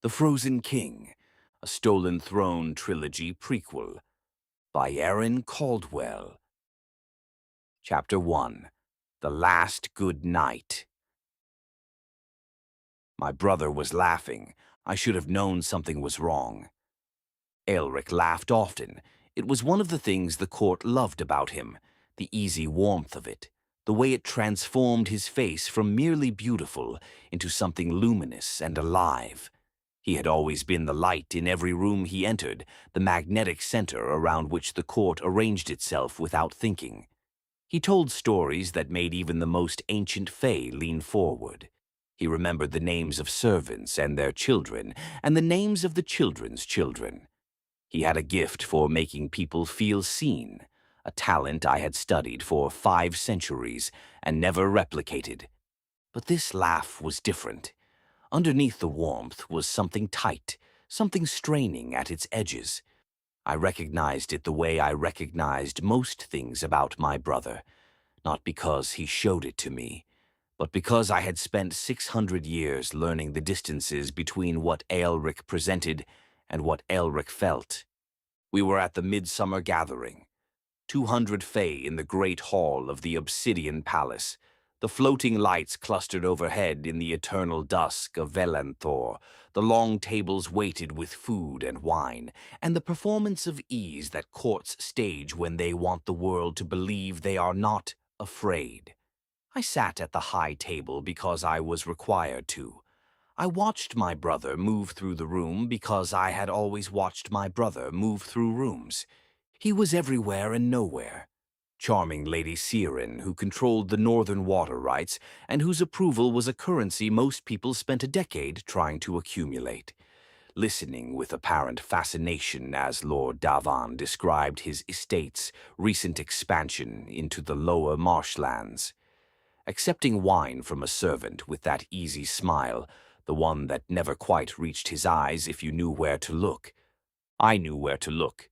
The Frozen King, A Stolen Throne Trilogy Prequel by Erin Caldwell. Chapter 1. The Last Good Night. My brother was laughing. I should have known something was wrong. Aelric laughed often. It was one of the things the court loved about him, the easy warmth of it, the way it transformed his face from merely beautiful into something luminous and alive. He had always been the light in every room he entered, the magnetic center around which the court arranged itself without thinking. He told stories that made even the most ancient fae lean forward. He remembered the names of servants and their children, and the names of the children's children. He had a gift for making people feel seen, a talent I had studied for 5 centuries and never replicated. But this laugh was different. Underneath the warmth was something tight, something straining at its edges. I recognized it the way I recognized most things about my brother, not because he showed it to me, but because I had spent 600 years learning the distances between what Aelric presented and what Aelric felt. We were at the midsummer gathering. 200 fae in the great hall of the Obsidian Palace, the floating lights clustered overhead in the eternal dusk of Velanthor, the long tables weighted with food and wine, and the performance of ease that courts stage when they want the world to believe they are not afraid. I sat at the high table because I was required to. I watched my brother move through the room because I had always watched my brother move through rooms. He was everywhere and nowhere. Charming Lady Siren, who controlled the northern water rights and whose approval was a currency most people spent a decade trying to accumulate. Listening with apparent fascination as Lord Davan described his estate's recent expansion into the lower marshlands. Accepting wine from a servant with that easy smile, the one that never quite reached his eyes if you knew where to look. I knew where to look.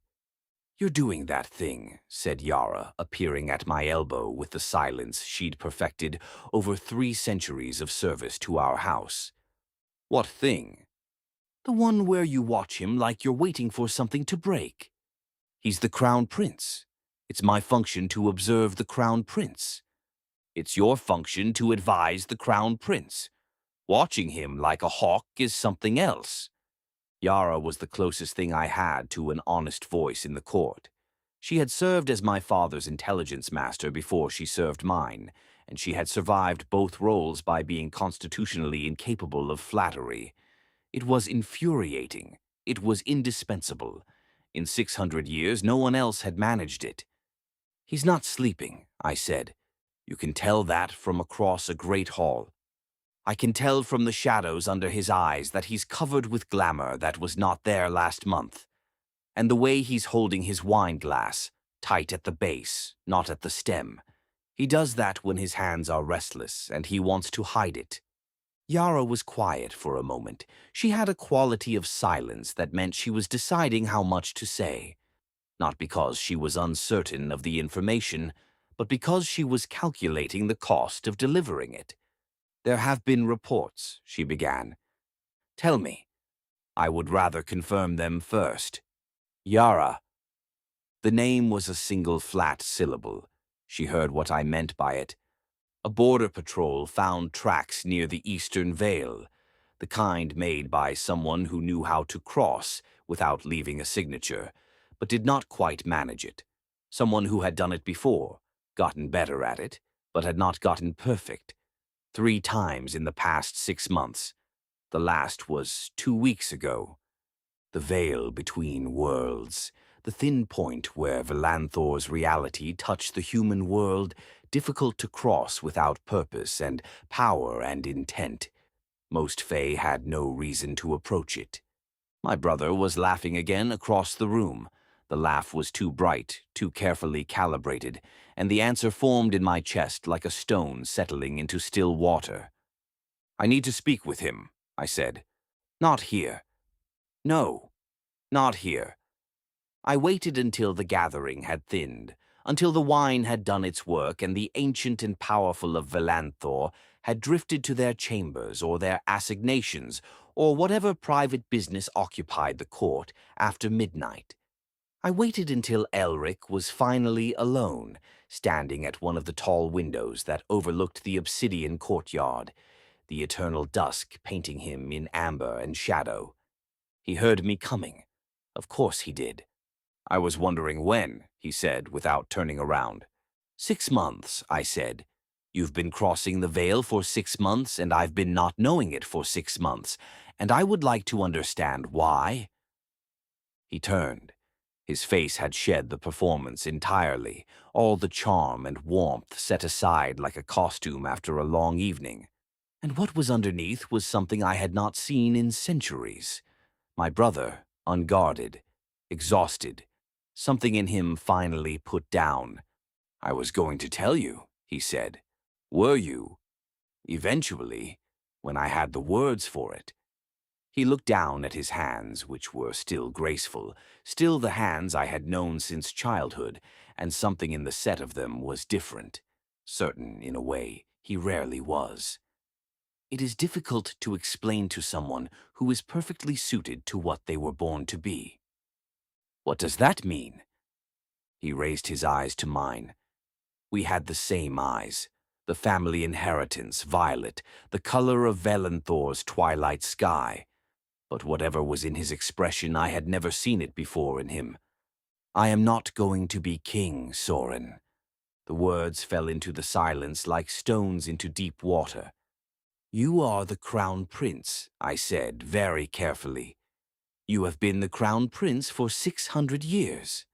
"You're doing that thing," said Yara, appearing at my elbow with the silence she'd perfected over 3 centuries of service to our house. "What thing?" "The one where you watch him like you're waiting for something to break. He's the Crown Prince. It's my function to observe the Crown Prince. It's your function to advise the Crown Prince. Watching him like a hawk is something else." Yara was the closest thing I had to an honest voice in the court. She had served as my father's intelligence master before she served mine, and she had survived both roles by being constitutionally incapable of flattery. It was infuriating. It was indispensable. In 600 years, no one else had managed it. "He's not sleeping," I said. "You can tell that from across a great hall. I can tell from the shadows under his eyes that he's covered with glamour that was not there last month. And the way he's holding his wine glass, tight at the base, not at the stem. He does that when his hands are restless and he wants to hide it." Yara was quiet for a moment. She had a quality of silence that meant she was deciding how much to say. Not because she was uncertain of the information, but because she was calculating the cost of delivering it. "There have been reports," she began. "Tell me. I would rather confirm them first." "Yara." The name was a single flat syllable. She heard what I meant by it. "A border patrol found tracks near the Eastern Vale, the kind made by someone who knew how to cross without leaving a signature, but did not quite manage it. Someone who had done it before, gotten better at it, but had not gotten perfect. 3 times in the past 6 months. The last was 2 weeks ago. The veil between worlds, the thin point where Velanthor's reality touched the human world, difficult to cross without purpose and power and intent. Most fae had no reason to approach it." My brother was laughing again across the room. The laugh was too bright, too carefully calibrated, and the answer formed in my chest like a stone settling into still water. "I need to speak with him," I said. "Not here." "No, not here." I waited until the gathering had thinned, until the wine had done its work and the ancient and powerful of Velanthor had drifted to their chambers or their assignations or whatever private business occupied the court after midnight. I waited until Elric was finally alone, standing at one of the tall windows that overlooked the obsidian courtyard, the eternal dusk painting him in amber and shadow. He heard me coming. Of course he did. I was wondering when, he said, without turning around. 6 months, I said. You've been crossing the veil for 6 months, and I've been not knowing it for 6 months, and I would like to understand why. He turned. His face had shed the performance entirely, all the charm and warmth set aside like a costume after a long evening. And what was underneath was something I had not seen in centuries. My brother, unguarded, exhausted, something in him finally put down. I was going to tell you, he said. Were you? Eventually, when I had the words for it. He looked down at his hands, which were still graceful, still the hands I had known since childhood, and something in the set of them was different, certain in a way he rarely was. It is difficult to explain to someone who is perfectly suited to what they were born to be. What does that mean? He raised his eyes to mine. We had the same eyes, the family inheritance, violet, the color of Velanthor's twilight sky. But whatever was in his expression, I had never seen it before in him. I am not going to be king, Soren. The words fell into the silence like stones into deep water. You are the crown prince, I said very carefully. You have been the crown prince for 600 years.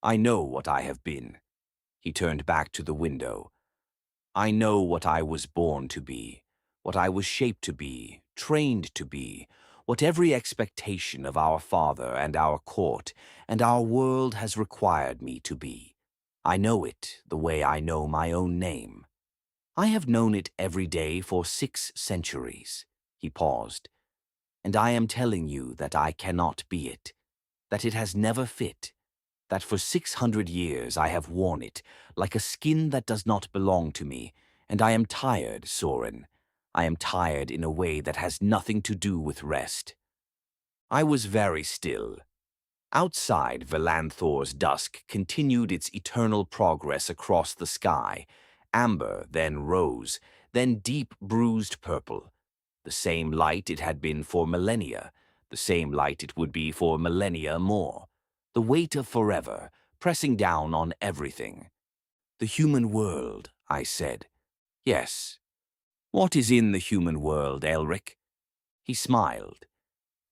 I know what I have been. He turned back to the window. I know what I was born to be, what I was shaped to be, trained to be, what every expectation of our father and our court and our world has required me to be. I know it the way I know my own name. I have known it every day for 6 centuries. He paused. And I am telling you that I cannot be it, that it has never fit, that for 600 years I have worn it, like a skin that does not belong to me, and I am tired, Soren. I am tired in a way that has nothing to do with rest. I was very still. Outside, Velanthor's dusk continued its eternal progress across the sky, amber, then rose, then deep bruised purple. The same light it had been for millennia, the same light it would be for millennia more. The weight of forever, pressing down on everything. The human world, I said. Yes. What is in the human world, Elric? He smiled.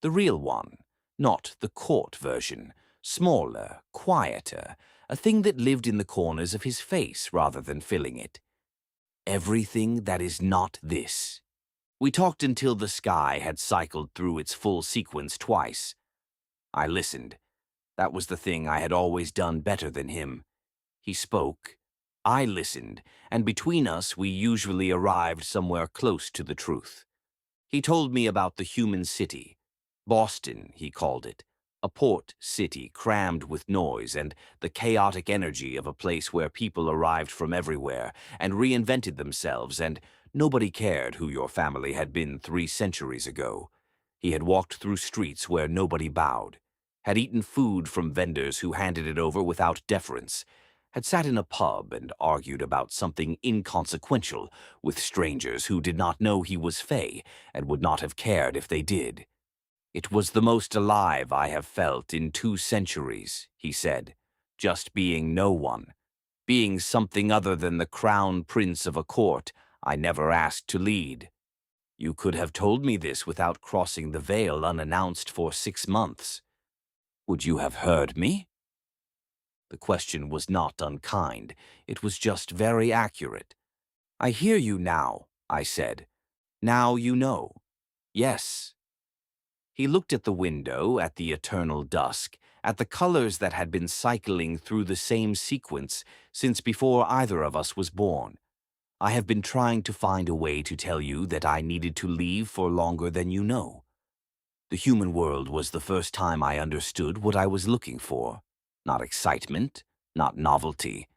The real one, not the court version, smaller, quieter, a thing that lived in the corners of his face rather than filling it. Everything that is not this. We talked until the sky had cycled through its full sequence twice. I listened. That was the thing I had always done better than him. He spoke. I listened, and between us we usually arrived somewhere close to the truth. He told me about the human city. Boston, he called it. A port city crammed with noise and the chaotic energy of a place where people arrived from everywhere and reinvented themselves, and nobody cared who your family had been 3 centuries ago. He had walked through streets where nobody bowed, had eaten food from vendors who handed it over without deference, had sat in a pub and argued about something inconsequential with strangers who did not know he was Fae and would not have cared if they did. It was the most alive I have felt in 2 centuries, he said, just being no one, being something other than the crown prince of a court I never asked to lead. You could have told me this without crossing the veil unannounced for 6 months. Would you have heard me? The question was not unkind. It was just very accurate. I hear you now, I said. Now you know. Yes. He looked at the window, at the eternal dusk, at the colors that had been cycling through the same sequence since before either of us was born. I have been trying to find a way to tell you that I needed to leave for longer than you know. The human world was the first time I understood what I was looking for. Not excitement, not novelty,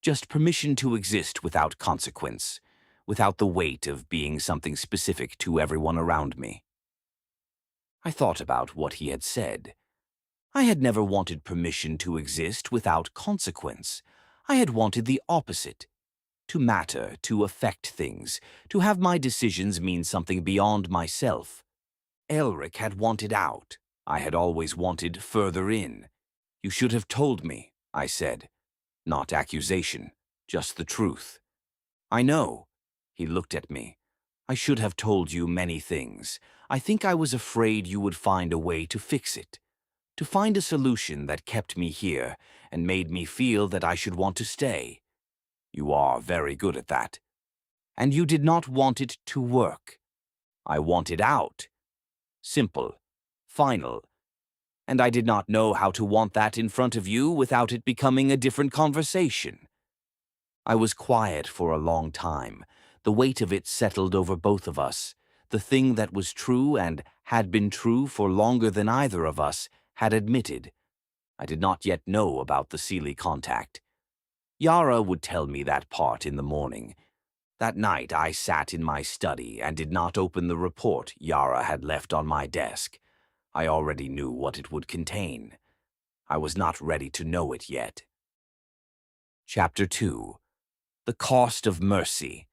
just permission to exist without consequence, without the weight of being something specific to everyone around me. I thought about what he had said. I had never wanted permission to exist without consequence. I had wanted the opposite. To matter, to affect things, to have my decisions mean something beyond myself. Elric had wanted out. I had always wanted further in. You should have told me, I said. Not accusation, just the truth. I know. He looked at me. I should have told you many things. I think I was afraid you would find a way to fix it. To find a solution that kept me here and made me feel that I should want to stay. You are very good at that. And you did not want it to work. I wanted out. Simple. Final. And I did not know how to want that in front of you without it becoming a different conversation. I was quiet for a long time. The weight of it settled over both of us. The thing that was true and had been true for longer than either of us had admitted. I did not yet know about the Seelie contact. Yara would tell me that part in the morning. That night I sat in my study and did not open the report Yara had left on my desk. I already knew what it would contain. I was not ready to know it yet. Chapter 2. The Cost of Mercy.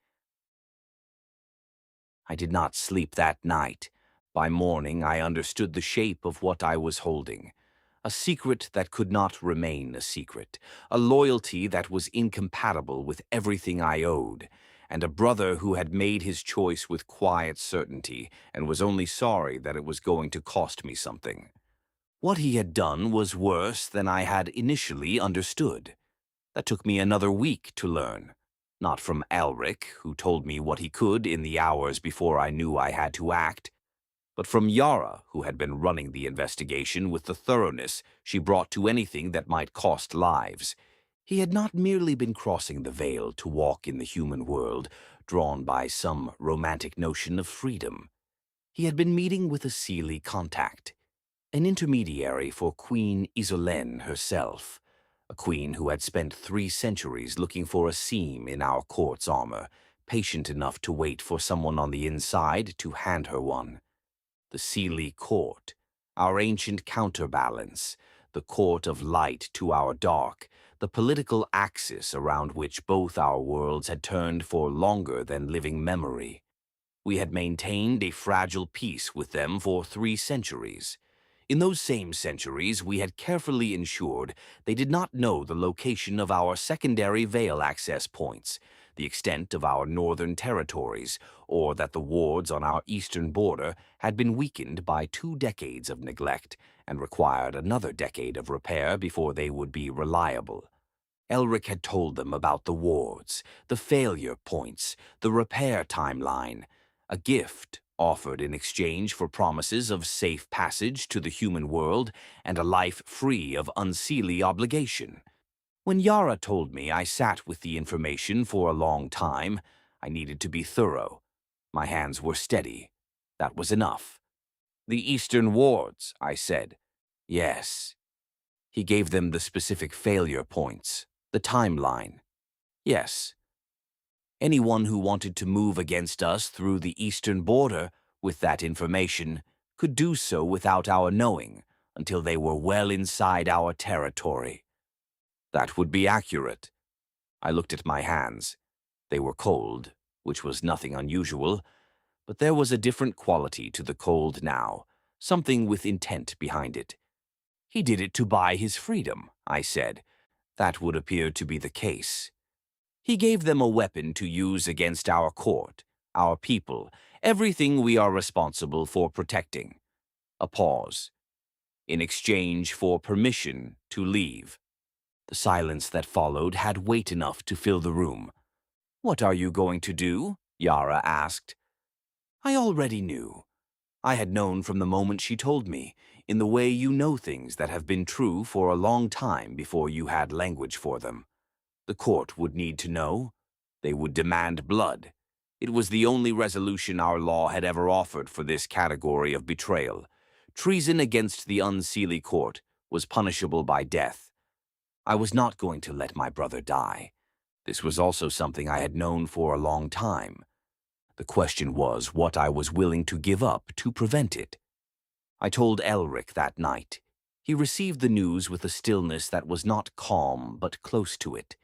I did not sleep that night. By morning I understood the shape of what I was holding. A secret that could not remain a secret, a loyalty that was incompatible with everything I owed, and a brother who had made his choice with quiet certainty and was only sorry that it was going to cost me something. What he had done was worse than I had initially understood. That took me another week to learn. Not from Elric, who told me what he could in the hours before I knew I had to act, but from Yara, who had been running the investigation with the thoroughness she brought to anything that might cost lives. He had not merely been crossing the veil to walk in the human world, drawn by some romantic notion of freedom. He had been meeting with a Seelie contact, an intermediary for Queen Isolene herself, a queen who had spent 3 centuries looking for a seam in our court's armor, patient enough to wait for someone on the inside to hand her one. The Seelie court, our ancient counterbalance, the court of light to our dark, the political axis around which both our worlds had turned for longer than living memory. We had maintained a fragile peace with them for 3 centuries. In those same centuries, we had carefully ensured they did not know the location of our secondary veil access points, the extent of our northern territories, or that the wards on our eastern border had been weakened by 2 decades of neglect and required another decade of repair before they would be reliable. Elric had told them about the wards, the failure points, the repair timeline, a gift offered in exchange for promises of safe passage to the human world and a life free of unseelie obligation. When Yara told me, I sat with the information for a long time. I needed to be thorough. My hands were steady. That was enough. The Eastern wards, I said. Yes. He gave them the specific failure points, the timeline. Yes. Anyone who wanted to move against us through the eastern border with that information could do so without our knowing until they were well inside our territory. That would be accurate. I looked at my hands. They were cold, which was nothing unusual, but there was a different quality to the cold now, something with intent behind it. He did it to buy his freedom, I said. That would appear to be the case. He gave them a weapon to use against our court, our people, everything we are responsible for protecting. A pause. In exchange for permission to leave. The silence that followed had weight enough to fill the room. "What are you going to do?" Yara asked. I already knew. I had known from the moment she told me, in the way you know things that have been true for a long time before you had language for them. The court would need to know. They would demand blood. It was the only resolution our law had ever offered for this category of betrayal. Treason against the Unseelie court was punishable by death. I was not going to let my brother die. This was also something I had known for a long time. The question was what I was willing to give up to prevent it. I told Elric that night. He received the news with a stillness that was not calm but close to it,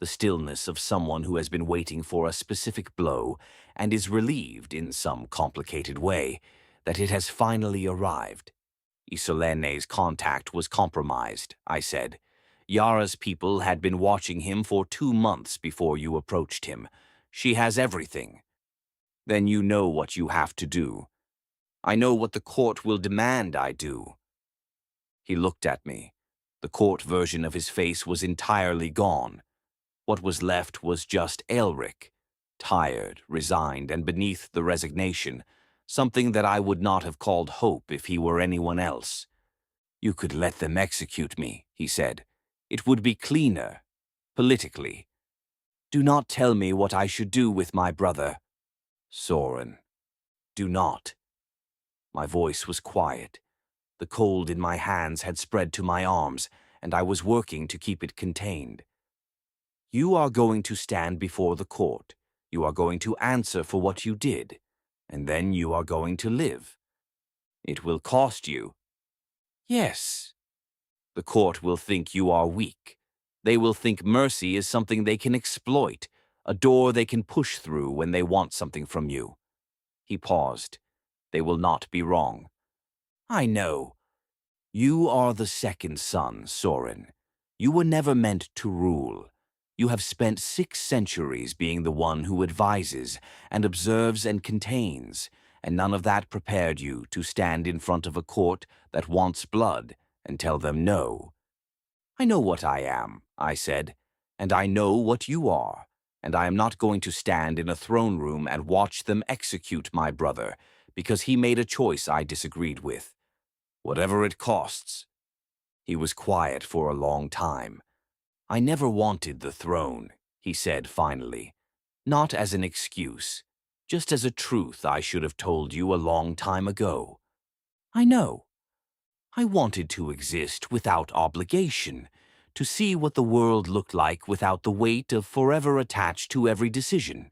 the stillness of someone who has been waiting for a specific blow and is relieved in some complicated way that it has finally arrived. Isolene's contact was compromised, I said. Yara's people had been watching him for 2 months before you approached him. She has everything. Then you know what you have to do. I know what the court will demand I do. He looked at me. The court version of his face was entirely gone. What was left was just Elric, tired, resigned, and beneath the resignation, something that I would not have called hope if he were anyone else. You could let them execute me, he said. It would be cleaner, politically. Do not tell me what I should do with my brother. Soren, do not. My voice was quiet. The cold in my hands had spread to my arms, and I was working to keep it contained. You are going to stand before the court. You are going to answer for what you did, and then you are going to live. It will cost you. Yes. The court will think you are weak. They will think mercy is something they can exploit, a door they can push through when they want something from you. He paused. They will not be wrong. I know. You are the second son, Soren. You were never meant to rule. You have spent 6 centuries being the one who advises and observes and contains, and none of that prepared you to stand in front of a court that wants blood and tell them no. I know what I am, I said, and I know what you are, and I am not going to stand in a throne room and watch them execute my brother because he made a choice I disagreed with. Whatever it costs. He was quiet for a long time. I never wanted the throne, he said finally. Not as an excuse, just as a truth I should have told you a long time ago. I know. I wanted to exist without obligation, to see what the world looked like without the weight of forever attached to every decision.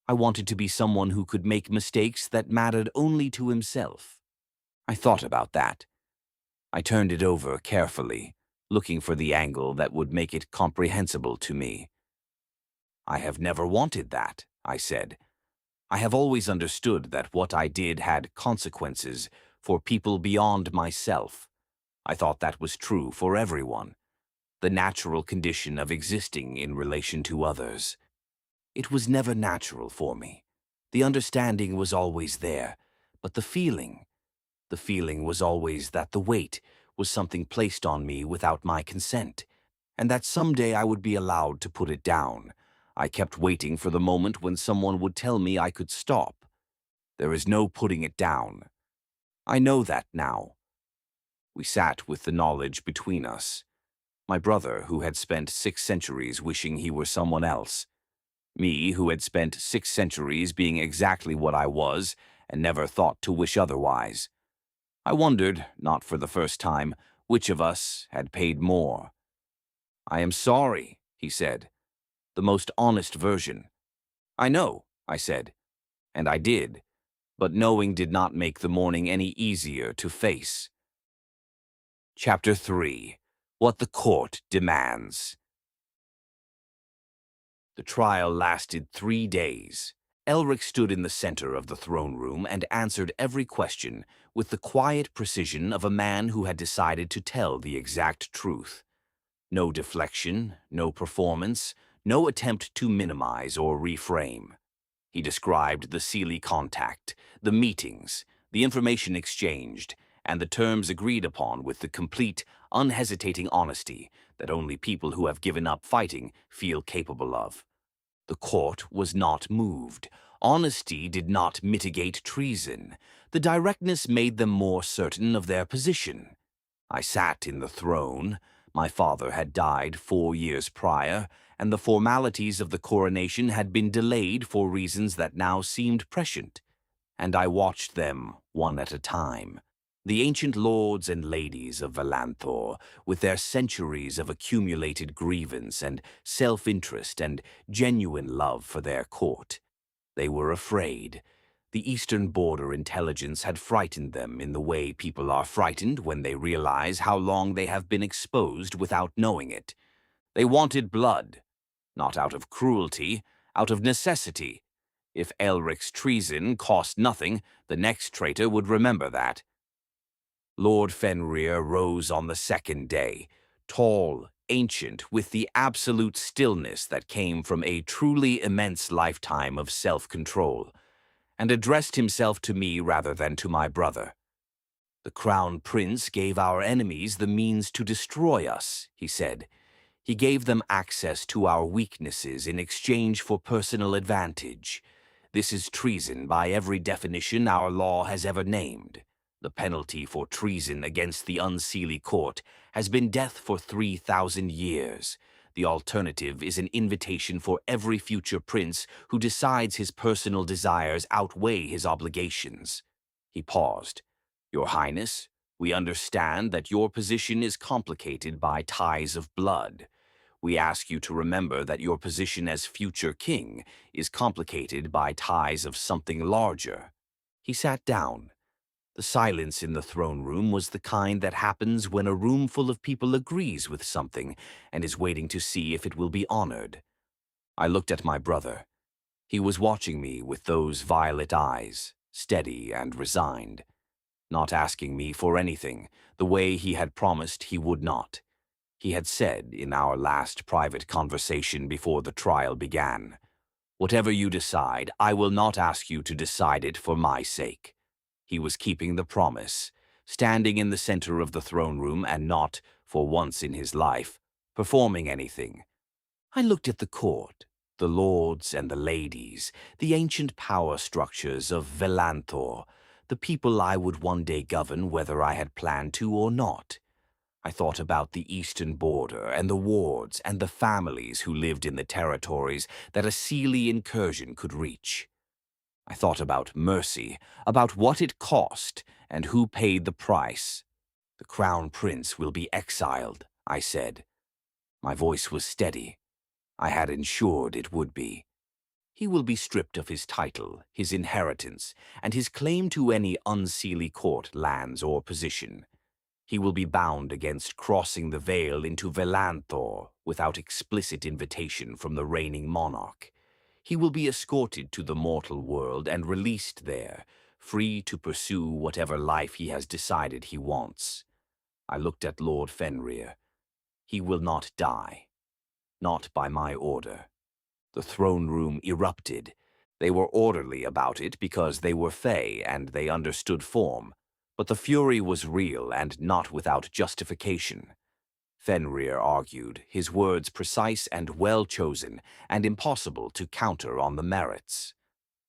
I wanted to be someone who could make mistakes that mattered only to himself. I thought about that. I turned it over carefully, looking for the angle that would make it comprehensible to me. I have never wanted that, I said. I have always understood that what I did had consequences for people beyond myself. I thought that was true for everyone, the natural condition of existing in relation to others. It was never natural for me. The understanding was always there, but the feeling was always that the weight was something placed on me without my consent, and that someday I would be allowed to put it down. I kept waiting for the moment when someone would tell me I could stop. There is no putting it down. I know that now. We sat with the knowledge between us. My brother, who had spent 6 centuries wishing he were someone else. Me, who had spent 6 centuries being exactly what I was and never thought to wish otherwise. I wondered, not for the first time, which of us had paid more. I am sorry, he said. The most honest version. I know, I said. And I did. But knowing did not make the morning any easier to face. Chapter 3. What the Court Demands. The trial lasted 3 days. Elric stood in the center of the throne room and answered every question with the quiet precision of a man who had decided to tell the exact truth. No deflection, no performance, no attempt to minimize or reframe. He described the Seelie contact, the meetings, the information exchanged, and the terms agreed upon with the complete, unhesitating honesty that only people who have given up fighting feel capable of. The court was not moved. Honesty did not mitigate treason. The directness made them more certain of their position. I sat in the throne. My father had died 4 years prior, and the formalities of the coronation had been delayed for reasons that now seemed prescient. And I watched them, one at a time. The ancient lords and ladies of Velanthor, with their centuries of accumulated grievance and self-interest and genuine love for their court, they were afraid. The eastern border intelligence had frightened them in the way people are frightened when they realize how long they have been exposed without knowing it. They wanted blood, not out of cruelty, out of necessity. If Elric's treason cost nothing, the next traitor would remember that. Lord Fenrir rose on the second day, tall, ancient, with the absolute stillness that came from a truly immense lifetime of self-control, and addressed himself to me rather than to my brother. "The Crown Prince gave our enemies the means to destroy us," he said. "He gave them access to our weaknesses in exchange for personal advantage. This is treason by every definition our law has ever named. The penalty for treason against the Unseelie Court has been death for 3,000 years. The alternative is an invitation for every future prince who decides his personal desires outweigh his obligations." He paused. "Your Highness, we understand that your position is complicated by ties of blood. We ask you to remember that your position as future king is complicated by ties of something larger." He sat down. The silence in the throne room was the kind that happens when a room full of people agrees with something and is waiting to see if it will be honored. I looked at my brother. He was watching me with those violet eyes, steady and resigned, not asking me for anything, the way he had promised he would not. He had said in our last private conversation before the trial began, "Whatever you decide, I will not ask you to decide it for my sake." He was keeping the promise, standing in the center of the throne room and not, for once in his life, performing anything. I looked at the court, the lords and the ladies, the ancient power structures of Velanthor, the people I would one day govern whether I had planned to or not. I thought about the eastern border and the wards and the families who lived in the territories that a Seelie incursion could reach. I thought about mercy, about what it cost, and who paid the price. "The Crown Prince will be exiled," I said. My voice was steady. I had ensured it would be. "He will be stripped of his title, his inheritance, and his claim to any Unseelie court lands or position. He will be bound against crossing the veil into Velanthor without explicit invitation from the reigning monarch. He will be escorted to the mortal world and released there, free to pursue whatever life he has decided he wants." I looked at Lord Fenrir. "He will not die. Not by my order." The throne room erupted. They were orderly about it because they were Fae and they understood form, but the fury was real and not without justification. Fenrir argued, his words precise and well-chosen, and impossible to counter on the merits.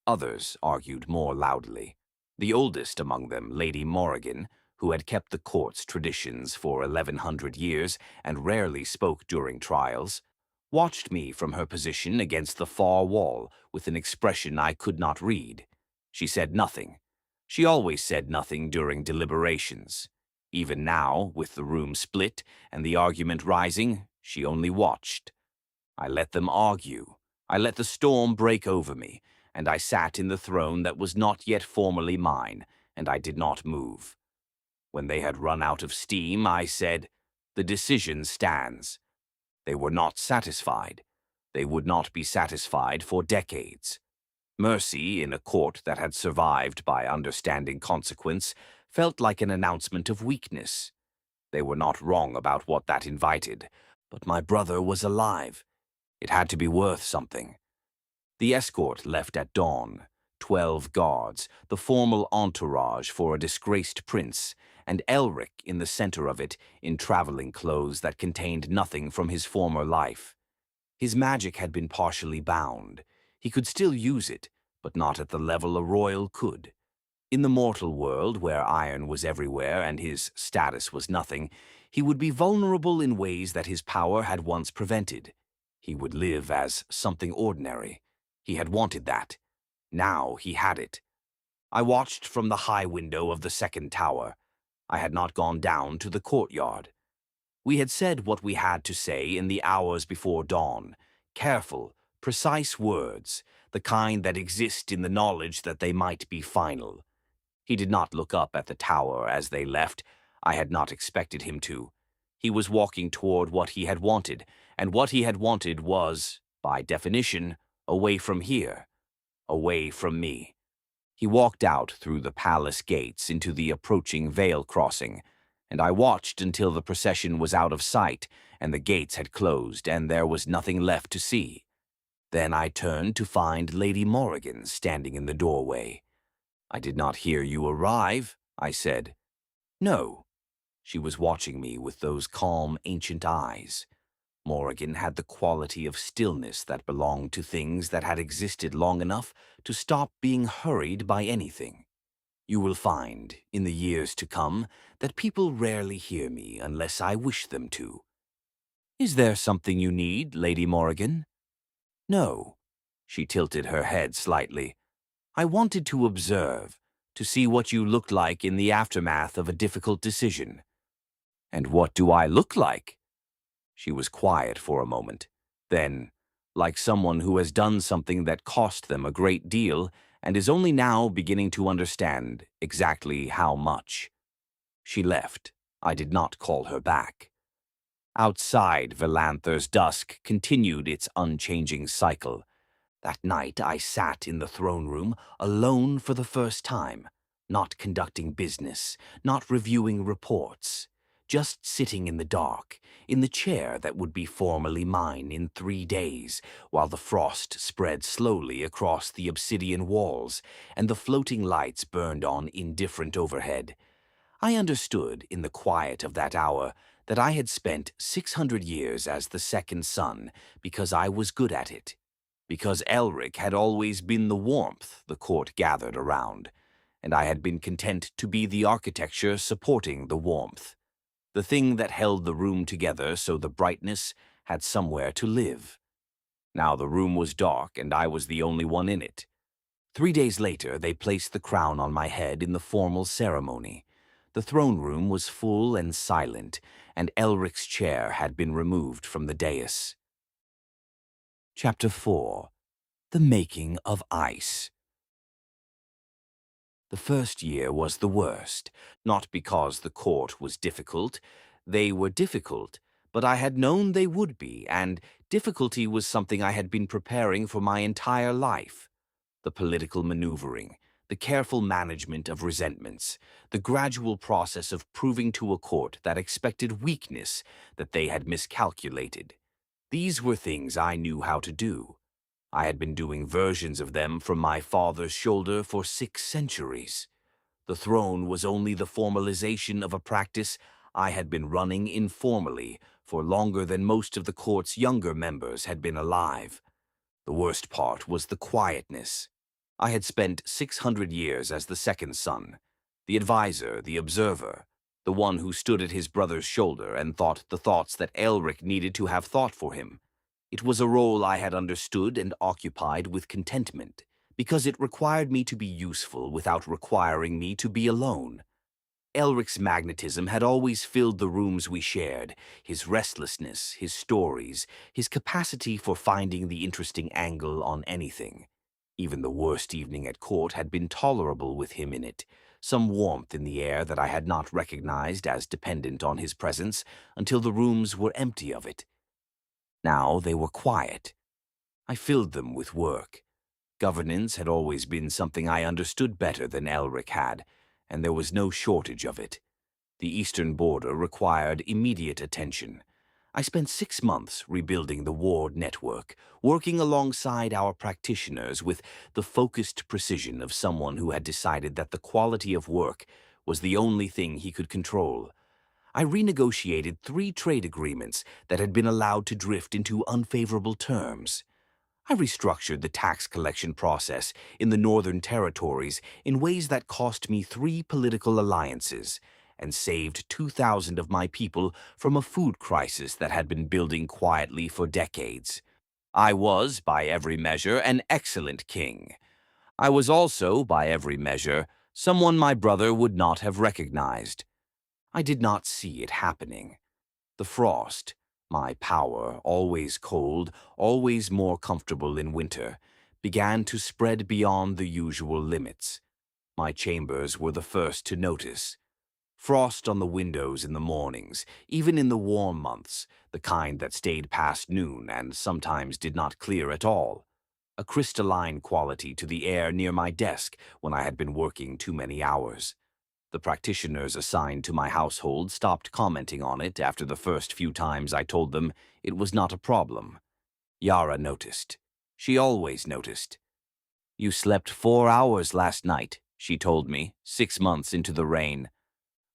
Others argued more loudly. The oldest among them, Lady Morrigan, who had kept the court's traditions for 1,100 years and rarely spoke during trials, watched me from her position against the far wall with an expression I could not read. She said nothing. She always said nothing during deliberations. Even now, with the room split and the argument rising, she only watched. I let them argue. I let the storm break over me, and I sat in the throne that was not yet formally mine, and I did not move. When they had run out of steam, I said, "The decision stands." They were not satisfied. They would not be satisfied for decades. Mercy, in a court that had survived by understanding consequence, felt like an announcement of weakness. They were not wrong about what that invited, but my brother was alive. It had to be worth something. The escort left at dawn, 12 guards, the formal entourage for a disgraced prince, and Elric in the center of it in traveling clothes that contained nothing from his former life. His magic had been partially bound. He could still use it, but not at the level a royal could. In the mortal world, where iron was everywhere and his status was nothing, he would be vulnerable in ways that his power had once prevented. He would live as something ordinary. He had wanted that. Now he had it. I watched from the high window of the second tower. I had not gone down to the courtyard. We had said what we had to say in the hours before dawn, careful, precise words, the kind that exist in the knowledge that they might be final. He did not look up at the tower as they left. I had not expected him to. He was walking toward what he had wanted, and what he had wanted was, by definition, away from here, away from me. He walked out through the palace gates into the approaching Vale crossing, and I watched until the procession was out of sight and the gates had closed and there was nothing left to see. Then I turned to find Lady Morrigan standing in the doorway. "I did not hear you arrive," I said. "No." She was watching me with those calm, ancient eyes. Morrigan had the quality of stillness that belonged to things that had existed long enough to stop being hurried by anything. You will find, in the years to come, that people rarely hear me unless I wish them to. "Is there something you need, Lady Morrigan?" "No." She tilted her head slightly. "I wanted to observe, to see what you looked like in the aftermath of a difficult decision." "And what do I look like?" She was quiet for a moment. Then, like someone who has done something that cost them a great deal and is only now beginning to understand exactly how much, she left. I did not call her back. Outside, Velanthor's dusk continued its unchanging cycle. That night I sat in the throne room, alone for the first time, not conducting business, not reviewing reports, just sitting in the dark, in the chair that would be formally mine in 3 days, while the frost spread slowly across the obsidian walls and the floating lights burned on indifferent overhead. I understood, in the quiet of that hour, that I had spent 600 years as the second son because I was good at it, because Elric had always been the warmth the court gathered around, and I had been content to be the architecture supporting the warmth, the thing that held the room together so the brightness had somewhere to live. Now the room was dark, and I was the only one in it. 3 days later, they placed the crown on my head in the formal ceremony. The throne room was full and silent, and Elric's chair had been removed from the dais. Chapter 4. The Making of Ice. The first year was the worst, not because the court was difficult. They were difficult, but I had known they would be, and difficulty was something I had been preparing for my entire life. The political maneuvering, the careful management of resentments, the gradual process of proving to a court that expected weakness that they had miscalculated. These were things I knew how to do. I had been doing versions of them from my father's shoulder for 6 centuries. The throne was only the formalization of a practice I had been running informally for longer than most of the court's younger members had been alive. The worst part was the quietness. I had spent 600 years as the second son, the advisor, the observer, the one who stood at his brother's shoulder and thought the thoughts that Elric needed to have thought for him. It was a role I had understood and occupied with contentment, because it required me to be useful without requiring me to be alone. Elric's magnetism had always filled the rooms we shared, his restlessness, his stories, his capacity for finding the interesting angle on anything. Even the worst evening at court had been tolerable with him in it, some warmth in the air that I had not recognized as dependent on his presence until the rooms were empty of it. Now they were quiet. I filled them with work. Governance had always been something I understood better than Elric had, and there was no shortage of it. The eastern border required immediate attention. I spent 6 months rebuilding the ward network, working alongside our practitioners with the focused precision of someone who had decided that the quality of work was the only thing he could control. I renegotiated 3 trade agreements that had been allowed to drift into unfavorable terms. I restructured the tax collection process in the Northern Territories in ways that cost me 3 political alliances and saved 2,000 of my people from a food crisis that had been building quietly for decades. I was, by every measure, an excellent king. I was also, by every measure, someone my brother would not have recognized. I did not see it happening. The frost, my power, always cold, always more comfortable in winter, began to spread beyond the usual limits. My chambers were the first to notice. Frost on the windows in the mornings, even in the warm months, the kind that stayed past noon and sometimes did not clear at all. A crystalline quality to the air near my desk when I had been working too many hours. The practitioners assigned to my household stopped commenting on it after the first few times I told them it was not a problem. Yara noticed. She always noticed. "You slept 4 hours last night," she told me, 6 months into the reign.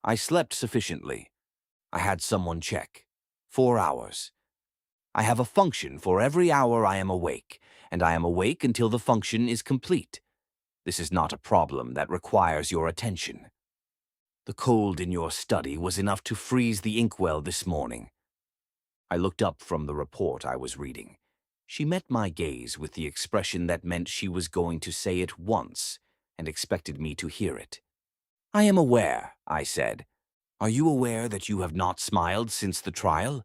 I slept sufficiently. I had someone check. 4 hours. I have a function for every hour I am awake, and I am awake until the function is complete. This is not a problem that requires your attention. The cold in your study was enough to freeze the inkwell this morning. I looked up from the report I was reading. She met my gaze with the expression that meant she was going to say it once and expected me to hear it. "I am aware," I said. "Are you aware that you have not smiled since the trial?"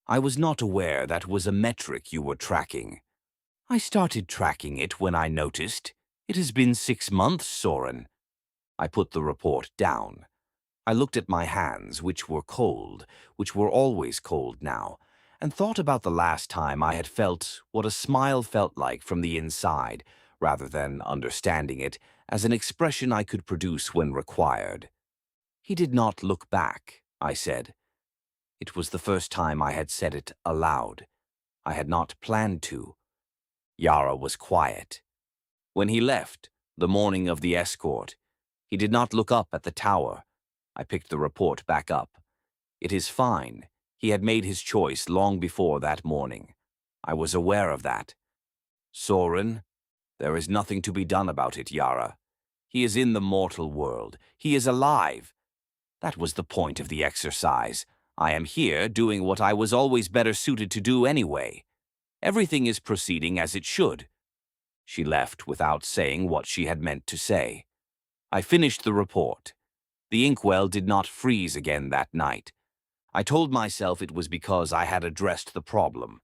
"I was not aware that was a metric you were tracking." "I started tracking it when I noticed. It has been 6 months, Soren." I put the report down. I looked at my hands, which were cold, which were always cold now, and thought about the last time I had felt what a smile felt like from the inside, rather than understanding it as an expression I could produce when required. "He did not look back," I said. It was the first time I had said it aloud. I had not planned to. Yara was quiet. "When he left, the morning of the escort, he did not look up at the tower." I picked the report back up. "It is fine. He had made his choice long before that morning. I was aware of that." "Soren, there is nothing to be done about it, Yara. He is in the mortal world. He is alive. That was the point of the exercise. I am here doing what I was always better suited to do anyway. Everything is proceeding as it should." She left without saying what she had meant to say. I finished the report. The inkwell did not freeze again that night. I told myself it was because I had addressed the problem.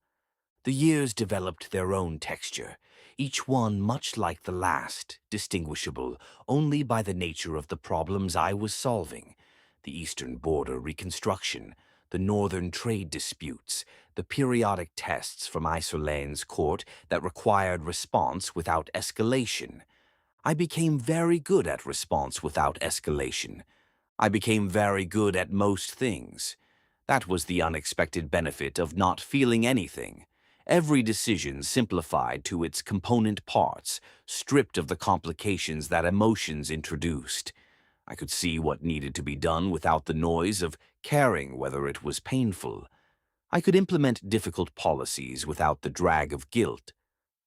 The years developed their own texture, each one much like the last, distinguishable only by the nature of the problems I was solving: the eastern border reconstruction, the northern trade disputes, the periodic tests from Isolene's court that required response without escalation. I became very good at response without escalation. I became very good at most things. That was the unexpected benefit of not feeling anything. Every decision simplified to its component parts, stripped of the complications that emotions introduced. I could see what needed to be done without the noise of caring whether it was painful. I could implement difficult policies without the drag of guilt.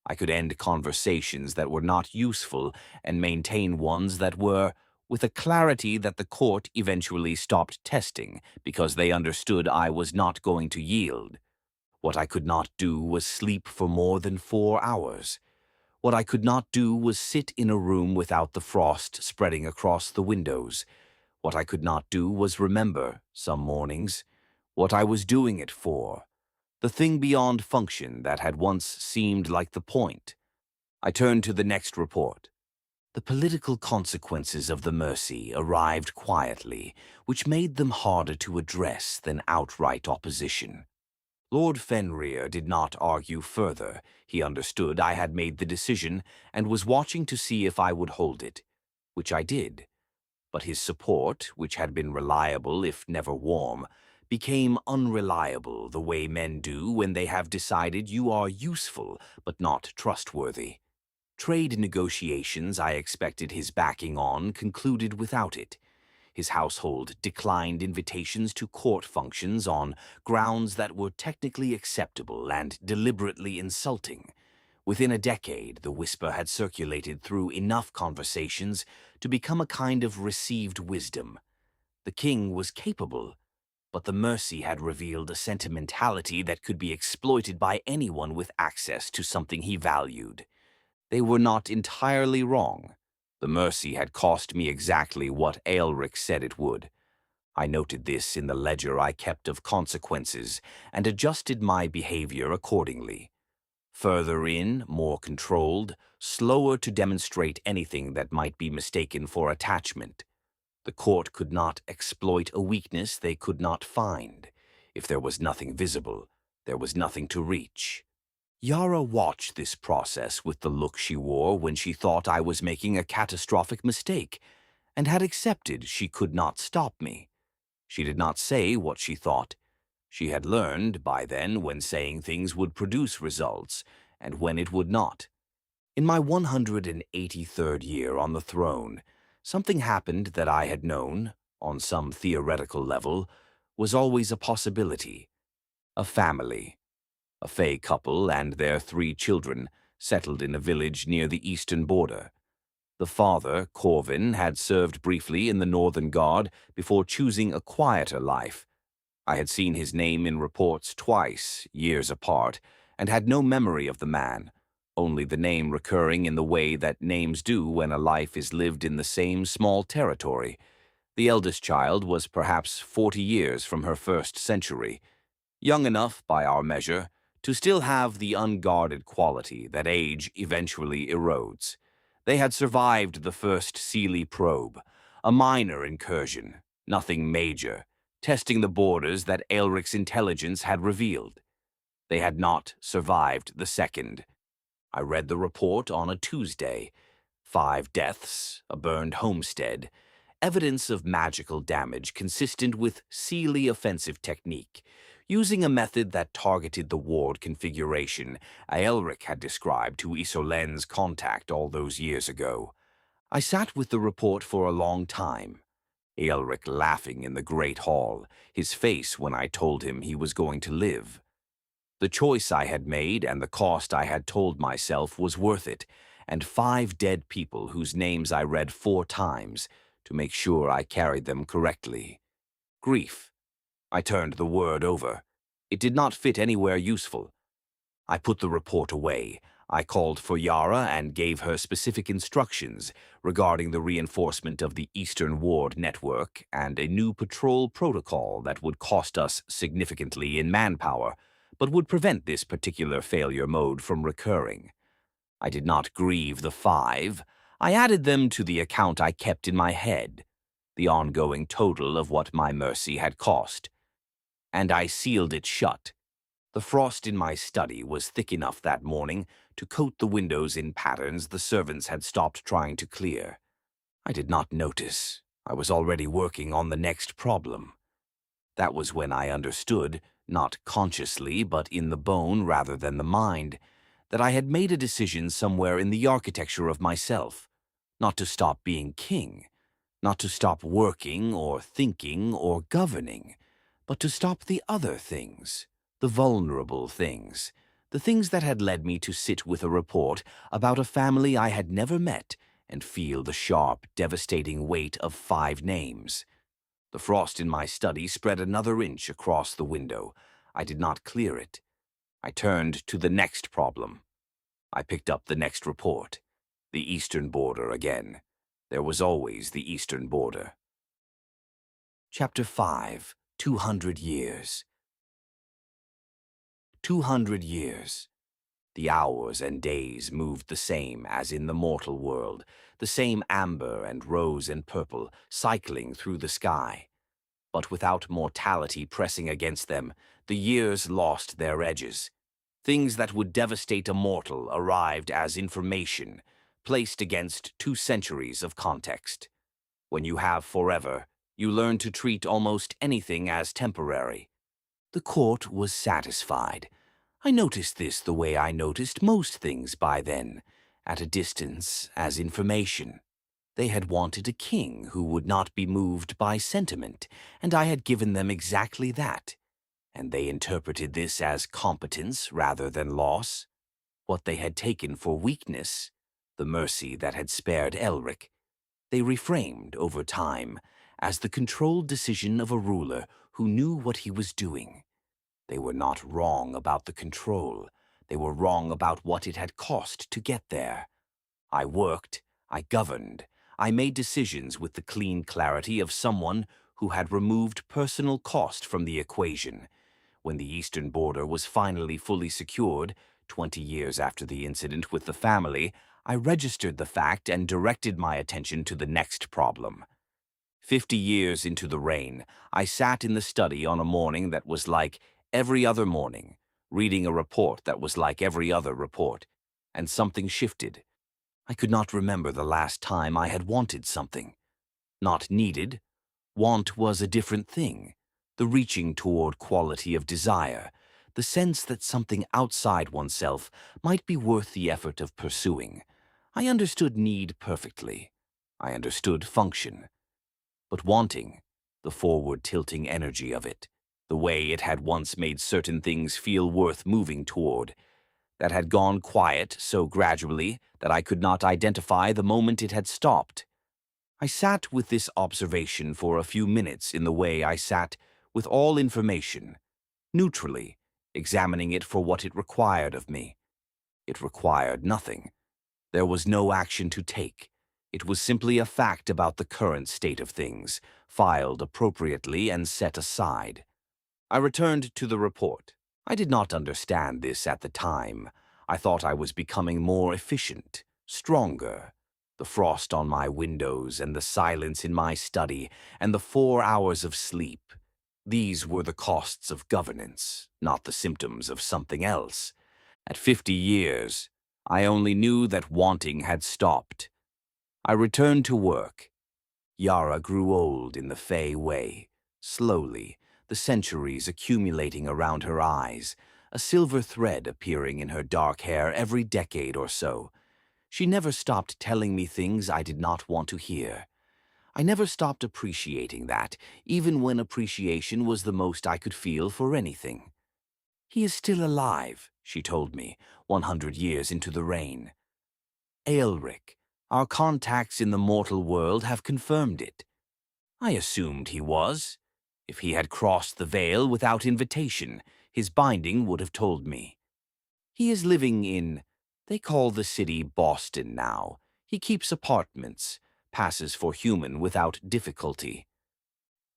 I could end conversations that were not useful and maintain ones that were, with a clarity that the court eventually stopped testing because they understood I was not going to yield. What I could not do was sleep for more than 4 hours. What I could not do was sit in a room without the frost spreading across the windows. What I could not do was remember, some mornings, what I was doing it for. The thing beyond function that had once seemed like the point. I turned to the next report. The political consequences of the mercy arrived quietly, which made them harder to address than outright opposition. Lord Fenrir did not argue further. He understood I had made the decision and was watching to see if I would hold it, which I did. But his support, which had been reliable if never warm, became unreliable the way men do when they have decided you are useful but not trustworthy. Trade negotiations I expected his backing on concluded without it. His household declined invitations to court functions on grounds that were technically acceptable and deliberately insulting. Within a decade, the whisper had circulated through enough conversations to become a kind of received wisdom. The king was capable, but the mercy had revealed a sentimentality that could be exploited by anyone with access to something he valued. They were not entirely wrong. The mercy had cost me exactly what Aelric said it would. I noted this in the ledger I kept of consequences and adjusted my behavior accordingly. Further in, more controlled, slower to demonstrate anything that might be mistaken for attachment. The court could not exploit a weakness they could not find. If there was nothing visible, there was nothing to reach. Yara watched this process with the look she wore when she thought I was making a catastrophic mistake, and had accepted she could not stop me. She did not say what she thought. She had learned by then when saying things would produce results, and when it would not. In my 183rd year on the throne, something happened that I had known, on some theoretical level, was always a possibility. A family. A Fey couple and their 3 children settled in a village near the eastern border. The father, Corvin, had served briefly in the Northern Guard before choosing a quieter life. I had seen his name in reports twice, years apart, and had no memory of the man, only the name recurring in the way that names do when a life is lived in the same small territory. The eldest child was perhaps 40 years from her first century, young enough, by our measure, to still have the unguarded quality that age eventually erodes. They had survived the first Sealy probe, a minor incursion, nothing major, testing the borders that Aelric's intelligence had revealed. They had not survived the second. I read the report on a Tuesday. 5 deaths, a burned homestead, evidence of magical damage consistent with Sealy offensive technique, using a method that targeted the ward configuration Aelric had described to Isolen's contact all those years ago. I sat with the report for a long time, Aelric laughing in the great hall, his face when I told him he was going to live. The choice I had made and the cost I had told myself was worth it, and 5 dead people whose names I read 4 times to make sure I carried them correctly. Grief. I turned the word over. It did not fit anywhere useful. I put the report away. I called for Yara and gave her specific instructions regarding the reinforcement of the Eastern Ward network and a new patrol protocol that would cost us significantly in manpower, but would prevent this particular failure mode from recurring. I did not grieve the 5. I added them to the account I kept in my head, the ongoing total of what my mercy had cost. And I sealed it shut. The frost in my study was thick enough that morning to coat the windows in patterns the servants had stopped trying to clear. I did not notice. I was already working on the next problem. That was when I understood, not consciously but in the bone rather than the mind, that I had made a decision somewhere in the architecture of myself, not to stop being king, not to stop working or thinking or governing, but to stop the other things, the vulnerable things, the things that had led me to sit with a report about a family I had never met and feel the sharp, devastating weight of 5 names. The frost in my study spread another inch across the window. I did not clear it. I turned to the next problem. I picked up the next report. The eastern border again. There was always the eastern border. Chapter 5. 200 years. 200 years. The hours and days moved the same as in the mortal world, the same amber and rose and purple cycling through the sky. But without mortality pressing against them, the years lost their edges. Things that would devastate a mortal arrived as information, placed against 2 centuries of context. When you have forever, you learn to treat almost anything as temporary. The court was satisfied. I noticed this the way I noticed most things by then, at a distance as information. They had wanted a king who would not be moved by sentiment, and I had given them exactly that. And they interpreted this as competence rather than loss. What they had taken for weakness, the mercy that had spared Elric, they reframed over time as the controlled decision of a ruler who knew what he was doing. They were not wrong about the control. They were wrong about what it had cost to get there. I worked, I governed, I made decisions with the clean clarity of someone who had removed personal cost from the equation. When the eastern border was finally fully secured, 20 years after the incident with the family, I registered the fact and directed my attention to the next problem. 50 years into the reign, I sat in the study on a morning that was like every other morning, reading a report that was like every other report, and something shifted. I could not remember the last time I had wanted something. Not needed. Want was a different thing. The reaching toward quality of desire, the sense that something outside oneself might be worth the effort of pursuing. I understood need perfectly. I understood function. But wanting, the forward-tilting energy of it, the way it had once made certain things feel worth moving toward, that had gone quiet so gradually that I could not identify the moment it had stopped. I sat with this observation for a few minutes in the way I sat with all information, neutrally, examining it for what it required of me. It required nothing. There was no action to take. It was simply a fact about the current state of things, filed appropriately and set aside. I returned to the report. I did not understand this at the time. I thought I was becoming more efficient, stronger. The frost on my windows and the silence in my study and the 4 hours of sleep. These were the costs of governance, not the symptoms of something else. At 50 years, I only knew that wanting had stopped. I returned to work. Yara grew old in the Fey way, slowly, the centuries accumulating around her eyes, a silver thread appearing in her dark hair every decade or so. She never stopped telling me things I did not want to hear. I never stopped appreciating that, even when appreciation was the most I could feel for anything. "He is still alive," she told me, 100 years into the reign. "Aelric, our contacts in the mortal world have confirmed it." I assumed he was. If he had crossed the veil without invitation, his binding would have told me. "He is living in, they call the city Boston now. He keeps apartments, passes for human without difficulty.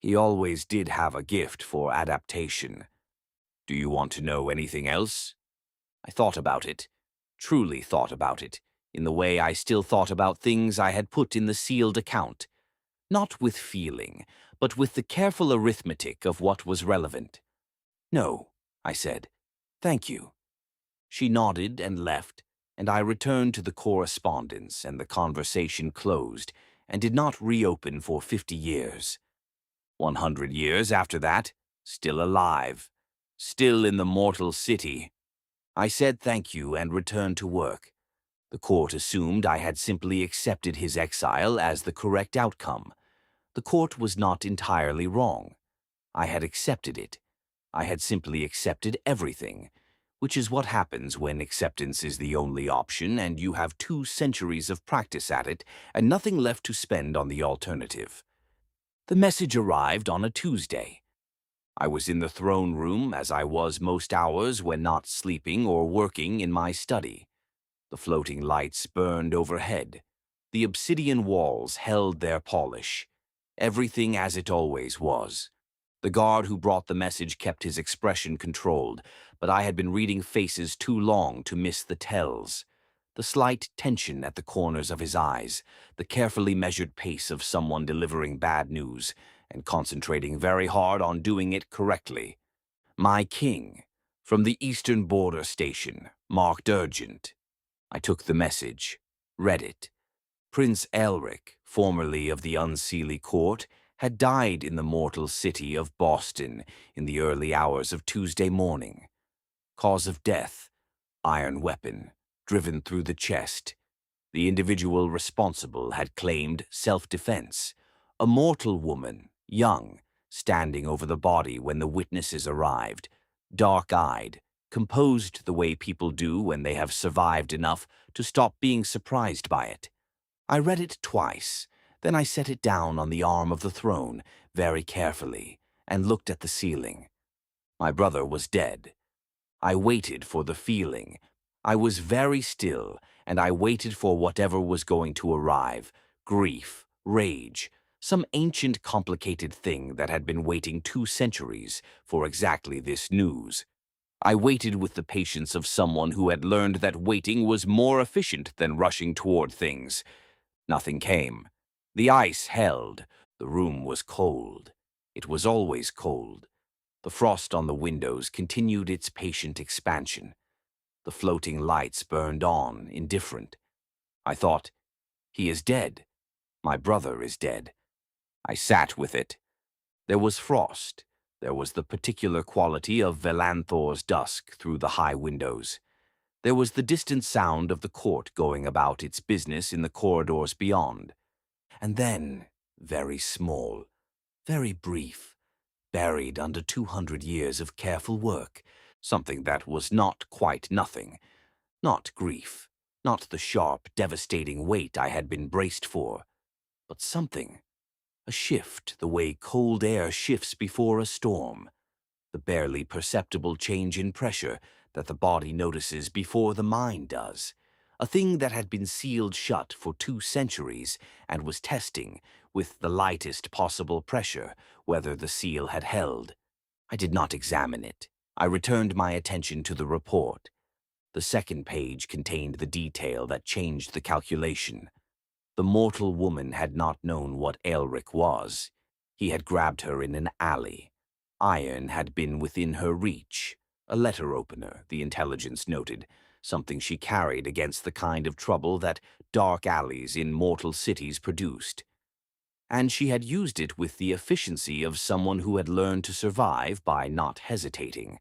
He always did have a gift for adaptation. Do you want to know anything else?" I thought about it, truly thought about it, in the way I still thought about things I had put in the sealed account. Not with feeling, but with the careful arithmetic of what was relevant. "No," I said. "Thank you." She nodded and left, and I returned to the correspondence, and the conversation closed and did not reopen for 50 years. 100 years after that, still alive, still in the mortal city. I said thank you and returned to work. The court assumed I had simply accepted his exile as the correct outcome. The court was not entirely wrong. I had accepted it. I had simply accepted everything, which is what happens when acceptance is the only option and you have 2 centuries of practice at it and nothing left to spend on the alternative. The message arrived on a Tuesday. I was in the throne room as I was most hours when not sleeping or working in my study. The floating lights burned overhead. The obsidian walls held their polish. Everything as it always was. The guard who brought the message kept his expression controlled, but I had been reading faces too long to miss the tells. The slight tension at the corners of his eyes, the carefully measured pace of someone delivering bad news, and concentrating very hard on doing it correctly. "My king, from the eastern border station, marked urgent." I took the message, read it. Prince Aelric, formerly of the Unseelie Court, had died in the mortal city of Boston in the early hours of Tuesday morning. Cause of death, iron weapon, driven through the chest. The individual responsible had claimed self-defense. A mortal woman, young, standing over the body when the witnesses arrived, dark-eyed, composed the way people do when they have survived enough to stop being surprised by it. I read it twice, then I set it down on the arm of the throne, very carefully, and looked at the ceiling. My brother was dead. I waited for the feeling. I was very still, and I waited for whatever was going to arrive. Grief, rage, Some ancient complicated thing that had been waiting 2 centuries for exactly this news. I waited with the patience of someone who had learned that waiting was more efficient than rushing toward things. Nothing came. The ice held. The room was cold. It was always cold. The frost on the windows continued its patient expansion. The floating lights burned on, indifferent. I thought, he is dead. My brother is dead. I sat with it. There was frost. There was the particular quality of Velanthor's dusk through the high windows. There was the distant sound of the court going about its business in the corridors beyond. And then, very small, very brief, buried under 200 years of careful work, something that was not quite nothing, not grief, not the sharp, devastating weight I had been braced for, but something, a shift the way cold air shifts before a storm, the barely perceptible change in pressure that the body notices before the mind does, a thing that had been sealed shut for 2 centuries and was testing, with the lightest possible pressure, whether the seal had held. I did not examine it. I returned my attention to the report. The second page contained the detail that changed the calculation. The mortal woman had not known what Aelric was. He had grabbed her in an alley. Iron had been within her reach. A letter opener, the intelligence noted, something she carried against the kind of trouble that dark alleys in mortal cities produced. And she had used it with the efficiency of someone who had learned to survive by not hesitating.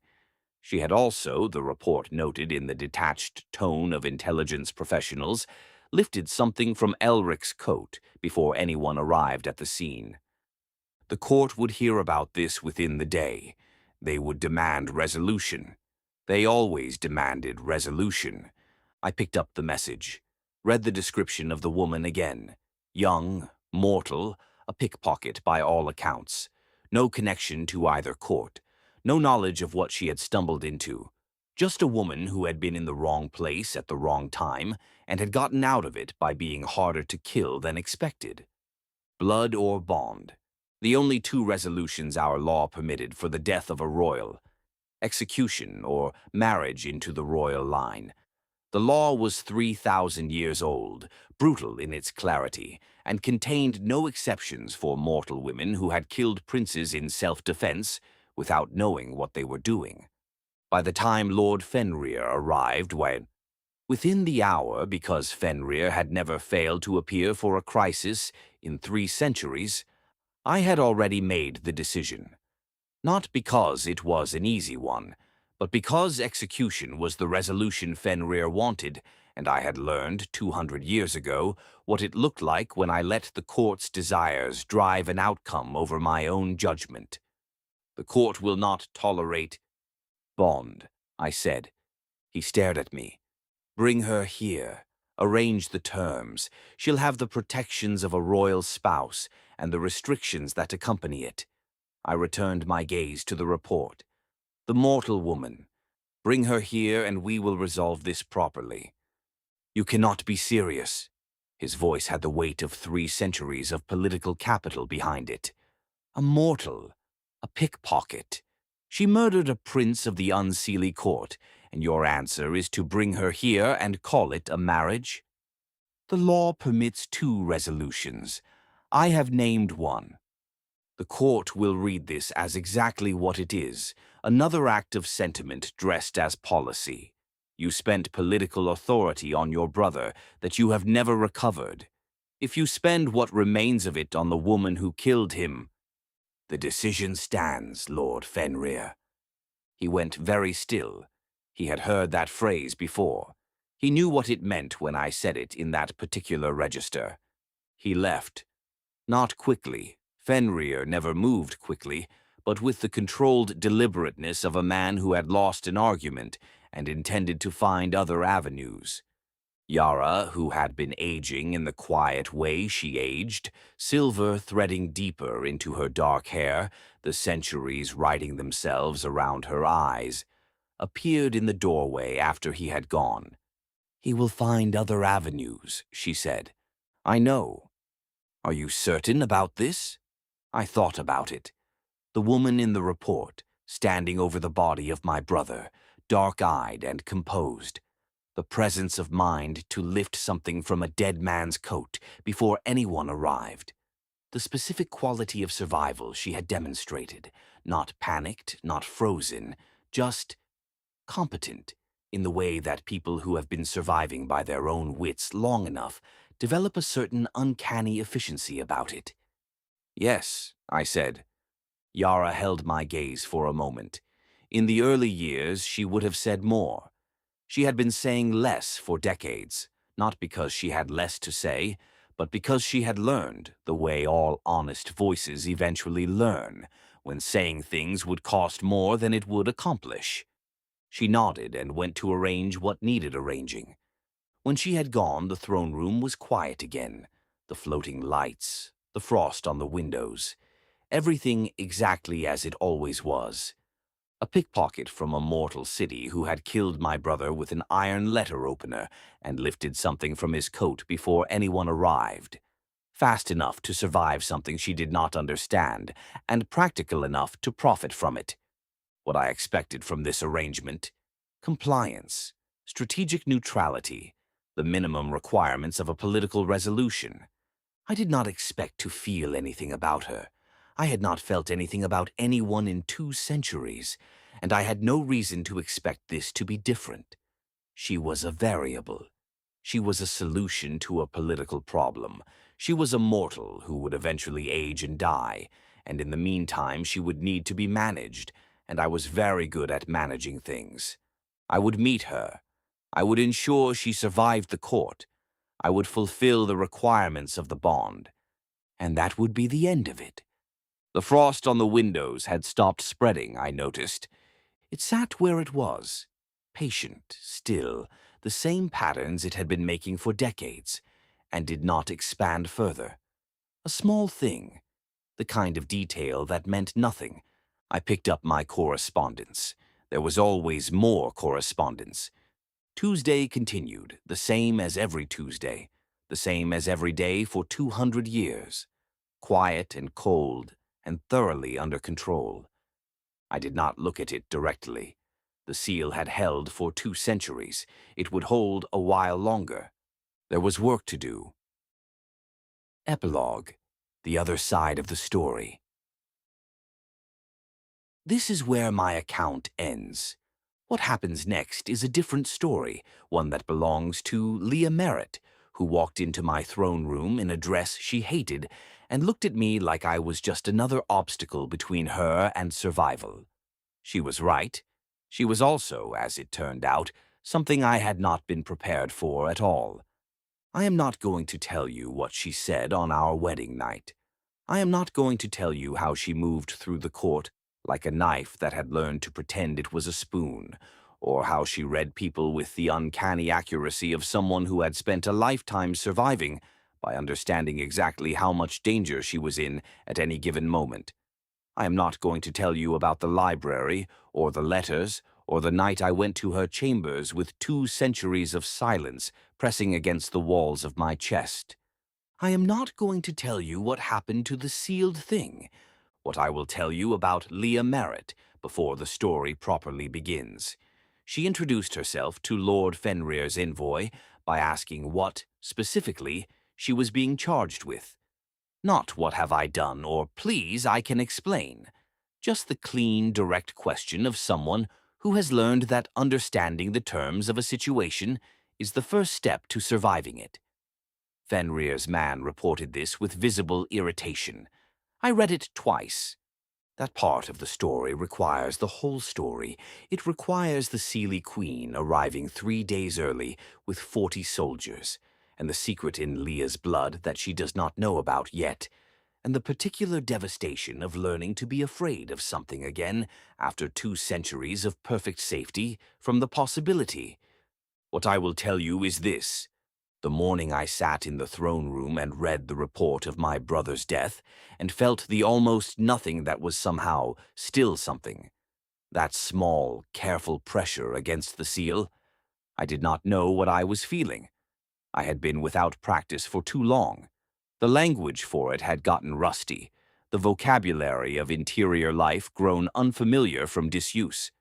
She had also, the report noted in the detached tone of intelligence professionals, lifted something from Elric's coat before anyone arrived at the scene. The court would hear about this within the day. They would demand resolution. They always demanded resolution. I picked up the message, read the description of the woman again. Young, mortal, a pickpocket by all accounts. No connection to either court. No knowledge of what she had stumbled into. Just a woman who had been in the wrong place at the wrong time and had gotten out of it by being harder to kill than expected. Blood or bond. The only 2 resolutions our law permitted for the death of a royal. Execution or marriage into the royal line. The law was 3,000 years old, brutal in its clarity, and contained no exceptions for mortal women who had killed princes in self-defense without knowing what they were doing. By the time Lord Fenrir arrived, within the hour, because Fenrir had never failed to appear for a crisis in 3 centuries, I had already made the decision. Not because it was an easy one, but because execution was the resolution Fenrir wanted, and I had learned 200 years ago what it looked like when I let the court's desires drive an outcome over my own judgment. The court will not tolerate bond, I said. He stared at me. Bring her here. Arrange the terms. She'll have the protections of a royal spouse and the restrictions that accompany it. I returned my gaze to the report. The mortal woman. Bring her here and we will resolve this properly. You cannot be serious. His voice had the weight of 3 centuries of political capital behind it. A mortal. A pickpocket. She murdered a prince of the Unseelie court, and your answer is to bring her here and call it a marriage? The law permits 2 resolutions. I have named one. The court will read this as exactly what it is, another act of sentiment dressed as policy. You spent political authority on your brother that you have never recovered. If you spend what remains of it on the woman who killed him, the decision stands, Lord Fenrir. He went very still. He had heard that phrase before. He knew what it meant when I said it in that particular register. He left. Not quickly. Fenrir never moved quickly, but with the controlled deliberateness of a man who had lost an argument and intended to find other avenues. Yara, who had been aging in the quiet way she aged, silver threading deeper into her dark hair, the centuries writing themselves around her eyes, appeared in the doorway after he had gone. He will find other avenues, she said. I know. Are you certain about this? I thought about it. The woman in the report, standing over the body of my brother, dark-eyed and composed. The presence of mind to lift something from a dead man's coat before anyone arrived. The specific quality of survival she had demonstrated, not panicked, not frozen, just competent, in the way that people who have been surviving by their own wits long enough develop a certain uncanny efficiency about it. Yes, I said. Yara held my gaze for a moment. In the early years, she would have said more. She had been saying less for decades, not because she had less to say, but because she had learned the way all honest voices eventually learn, when saying things would cost more than it would accomplish. She nodded and went to arrange what needed arranging. When she had gone, the throne room was quiet again. The floating lights, the frost on the windows, everything exactly as it always was. A pickpocket from a mortal city who had killed my brother with an iron letter opener and lifted something from his coat before anyone arrived. Fast enough to survive something she did not understand, and practical enough to profit from it. What I expected from this arrangement: compliance, strategic neutrality, the minimum requirements of a political resolution. I did not expect to feel anything about her. I had not felt anything about anyone in 2 centuries, and I had no reason to expect this to be different. She was a variable. She was a solution to a political problem. She was a mortal who would eventually age and die, and in the meantime she would need to be managed, and I was very good at managing things. I would meet her. I would ensure she survived the court. I would fulfill the requirements of the bond. And that would be the end of it. The frost on the windows had stopped spreading, I noticed. It sat where it was, patient, still, the same patterns it had been making for decades, and did not expand further. A small thing, the kind of detail that meant nothing. I picked up my correspondence. There was always more correspondence. Tuesday continued, the same as every Tuesday, the same as every day for 200 years. Quiet and cold and thoroughly under control. I did not look at it directly. The seal had held for 2 centuries. It would hold a while longer. There was work to do. Epilogue. The other side of the story. This is where my account ends. What happens next is a different story, one that belongs to Leah Merritt, who walked into my throne room in a dress she hated and looked at me like I was just another obstacle between her and survival. She was right. She was also, as it turned out, something I had not been prepared for at all. I am not going to tell you what she said on our wedding night. I am not going to tell you how she moved through the court like a knife that had learned to pretend it was a spoon, or how she read people with the uncanny accuracy of someone who had spent a lifetime surviving by understanding exactly how much danger she was in at any given moment. I am not going to tell you about the library, or the letters, or the night I went to her chambers with 2 centuries of silence pressing against the walls of my chest. I am not going to tell you what happened to the sealed thing. What I will tell you about Leah Merritt before the story properly begins. She introduced herself to Lord Fenrir's envoy by asking what, specifically, she was being charged with. Not what have I done, or please, I can explain. Just the clean, direct question of someone who has learned that understanding the terms of a situation is the first step to surviving it. Fenrir's man reported this with visible irritation. I read it twice. That part of the story requires the whole story. It requires the Seelie Queen arriving 3 days early with 40 soldiers, and the secret in Leah's blood that she does not know about yet, and the particular devastation of learning to be afraid of something again after 2 centuries of perfect safety from the possibility. What I will tell you is this. The morning I sat in the throne room and read the report of my brother's death and felt the almost nothing that was somehow still something, that small, careful pressure against the seal, I did not know what I was feeling. I had been without practice for too long. The language for it had gotten rusty, the vocabulary of interior life grown unfamiliar from disuse.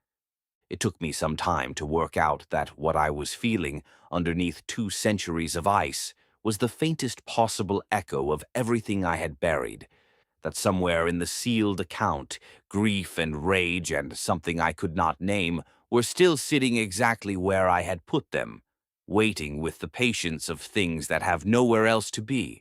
It took me some time to work out that what I was feeling underneath 2 centuries of ice was the faintest possible echo of everything I had buried, that somewhere in the sealed account, grief and rage and something I could not name were still sitting exactly where I had put them, waiting with the patience of things that have nowhere else to be.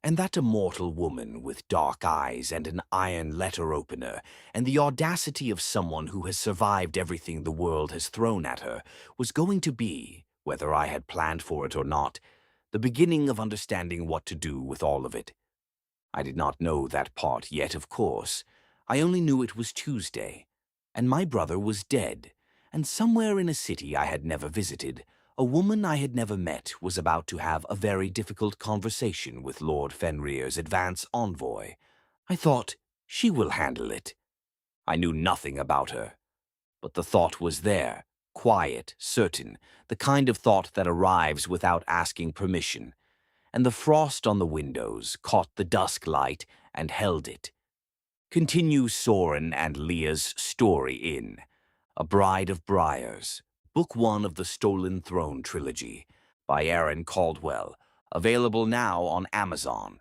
And that immortal woman with dark eyes and an iron letter opener, and the audacity of someone who has survived everything the world has thrown at her, was going to be, whether I had planned for it or not, the beginning of understanding what to do with all of it. I did not know that part yet, of course. I only knew it was Tuesday, and my brother was dead, and somewhere in a city I had never visited, a woman I had never met was about to have a very difficult conversation with Lord Fenrir's advance envoy. I thought, she will handle it. I knew nothing about her, but the thought was there, quiet, certain, the kind of thought that arrives without asking permission, and the frost on the windows caught the dusk light and held it. Continue Soren and Leah's story in A Bride of Briars, Book 1 of the Stolen Throne Trilogy, by Erin Caldwell, available now on Amazon.